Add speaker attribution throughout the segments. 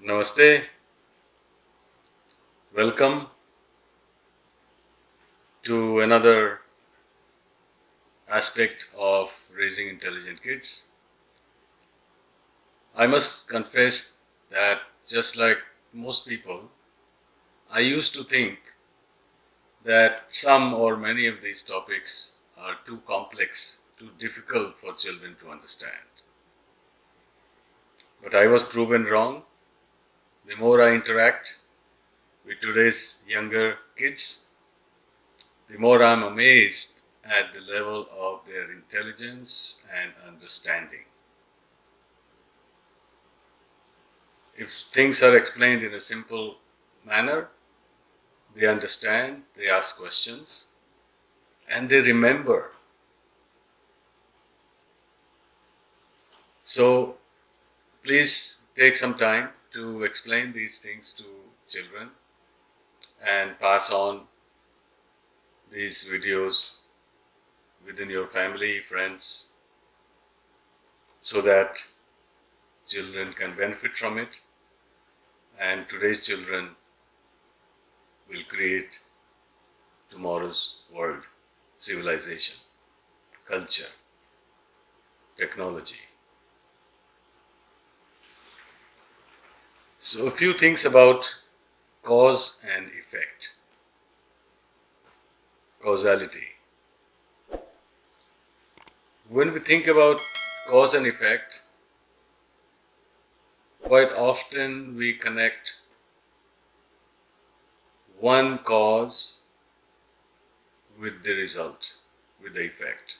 Speaker 1: Namaste, welcome to another aspect of raising intelligent kids. I must confess that just like most people, I used to think that some or many of these topics are too complex, too difficult for children to understand. But I was proven wrong. The more I interact with today's younger kids, the more I'm amazed at the level of their intelligence and understanding. If things are explained in a simple manner, they understand, they ask questions, and they remember. So please take some time to explain these things to children and pass on these videos within your family, friends, so that children can benefit from it, and today's children will create tomorrow's world, civilization, culture, technology. So a few things about cause and effect. Causality. When we think about cause and effect, quite often we connect one cause with the result, with the effect,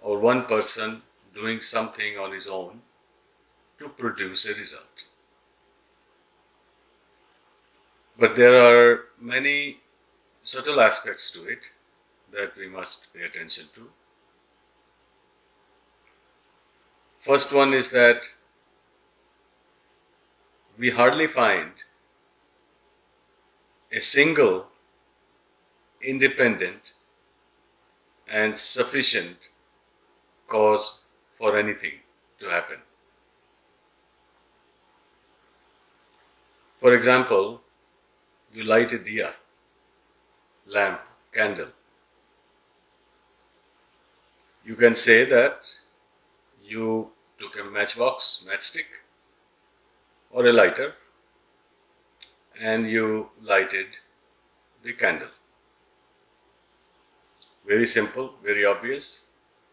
Speaker 1: or one person doing something on his own to produce a result. But there are many subtle aspects to it that we must pay attention to. First one is that we hardly find a single, independent, and sufficient cause for anything to happen. For example, you light a diya, lamp, candle. You can say that you took a matchstick, or a lighter, and you lighted the candle. Very simple, very obvious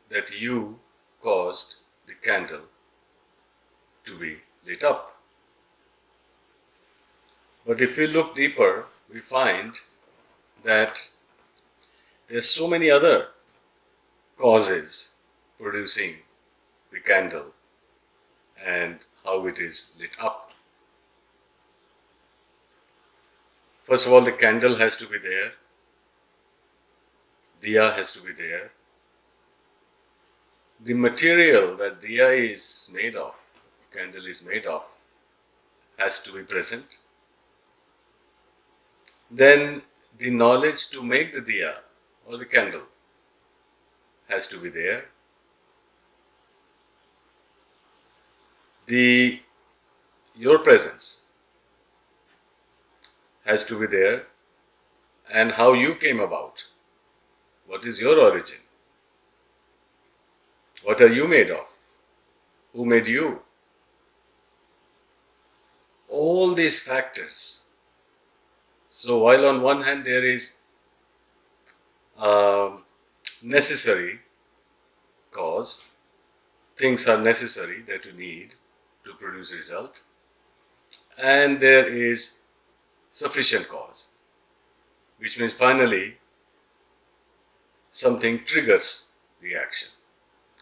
Speaker 1: that you caused the candle to be lit up. But if we look deeper, we find that there's so many other causes producing the candle and how it is lit up. First of all, the candle has to be there, diya has to be there. The material that diya is made of, candle is made of, has to be present. Then the knowledge to make the diya or the candle has to be there. Your presence has to be there, and how you came about. What is your origin? What are you made of? Who made you? All these factors. So while on one hand there is necessary cause, things are necessary that you need to produce a result, and there is sufficient cause, which means finally something triggers the action.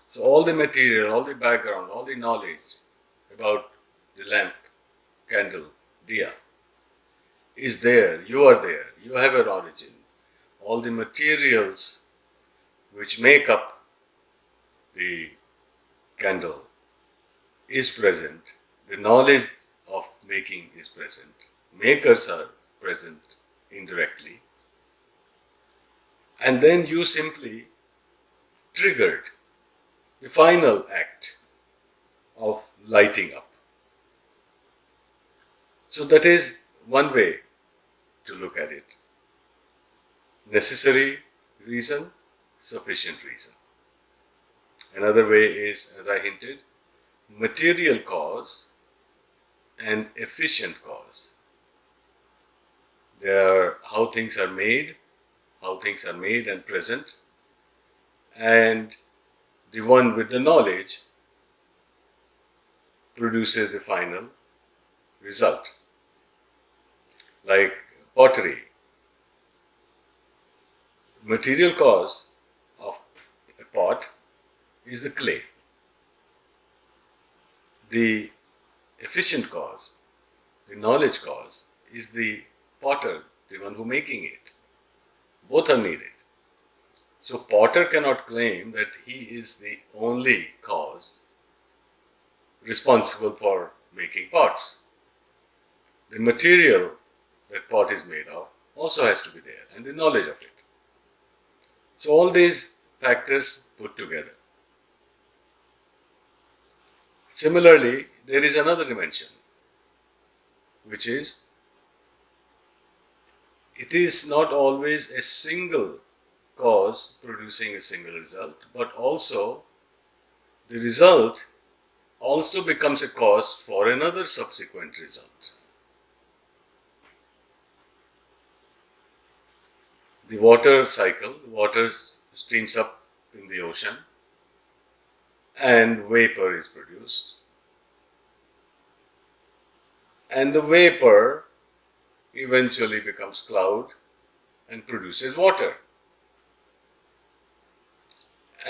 Speaker 1: So all the material, all the background, all the knowledge about the lamp, candle, diya is there, you are there, you have an origin. All the materials which make up the candle is present, the knowledge of making is present, makers are present indirectly, and then you simply triggered the final act of lighting up. So that is one way to look at it. Necessary reason, sufficient reason. Another way is, as I hinted, material cause and efficient cause. They are how things are made and present, and the one with the knowledge produces the final result. Like pottery, material cause of a pot is the clay. The efficient cause, the knowledge cause, is the potter, the one who making it. Both are needed. So potter cannot claim that he is the only cause responsible for making pots. The material that pot is made of also has to be there, and the knowledge of it. So all these factors put together. Similarly, there is another dimension, which is it is not always a single cause producing a single result, but also the result also becomes a cause for another subsequent result. The water cycle, water steams up in the ocean and vapor is produced. And the vapor eventually becomes cloud and produces water.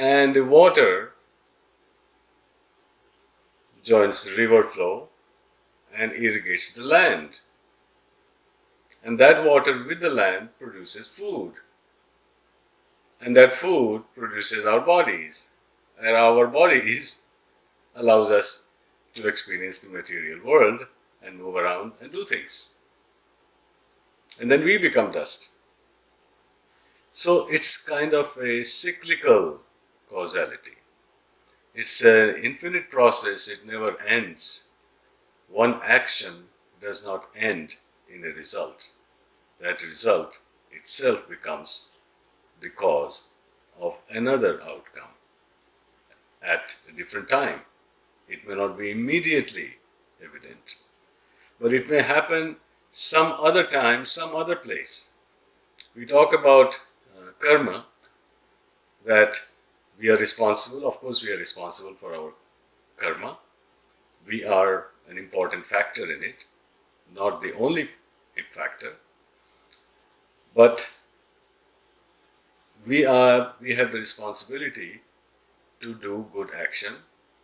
Speaker 1: And the water joins river flow and irrigates the land. And that water with the land produces food. And that food produces our bodies. And our bodies allows us to experience the material world and move around and do things. And then we become dust. So it's kind of a cyclical causality. It's an infinite process, it never ends. One action does not end in a result. That result itself becomes the cause of another outcome at a different time. It may not be immediately evident, but it may happen some other time, some other place. We talk about karma, that we are responsible. Of course, we are responsible for our karma. We are an important factor in it, not the only factor, but we have the responsibility to do good action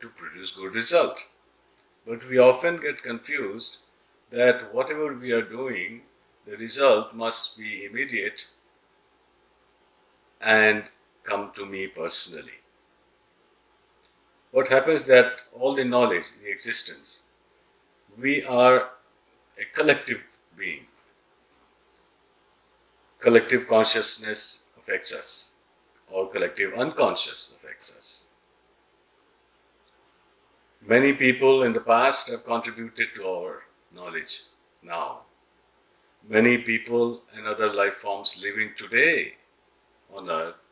Speaker 1: to produce good result. But we often get confused that whatever we are doing, the result must be immediate and come to me personally. What happens that all the knowledge, the existence, we are a collective being. Collective consciousness affects us, or collective unconscious affects us. Many people in the past have contributed to our knowledge now. Many people and other life forms living today on earth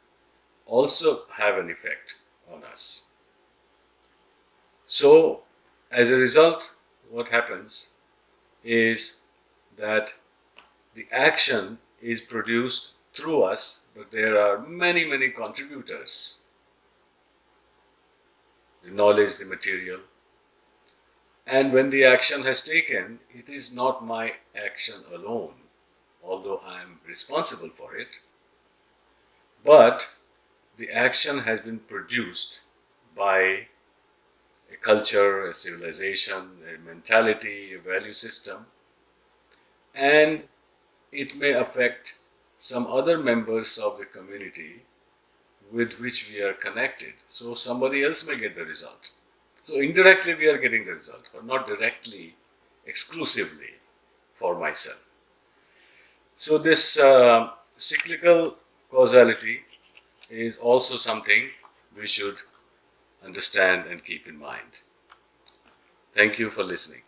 Speaker 1: also have an effect on us. So, as a result, what happens is that the action is produced through us, but there are many, many contributors. The knowledge, the material. And when the action has taken, it is not my action alone, although I am responsible for it, but the action has been produced by a culture, a civilization, a mentality, a value system, and it may affect some other members of the community with which we are connected. So somebody else may get the result. So indirectly we are getting the result, but not directly, exclusively for myself. So this cyclical causality is also something we should understand and keep in mind. Thank you for listening.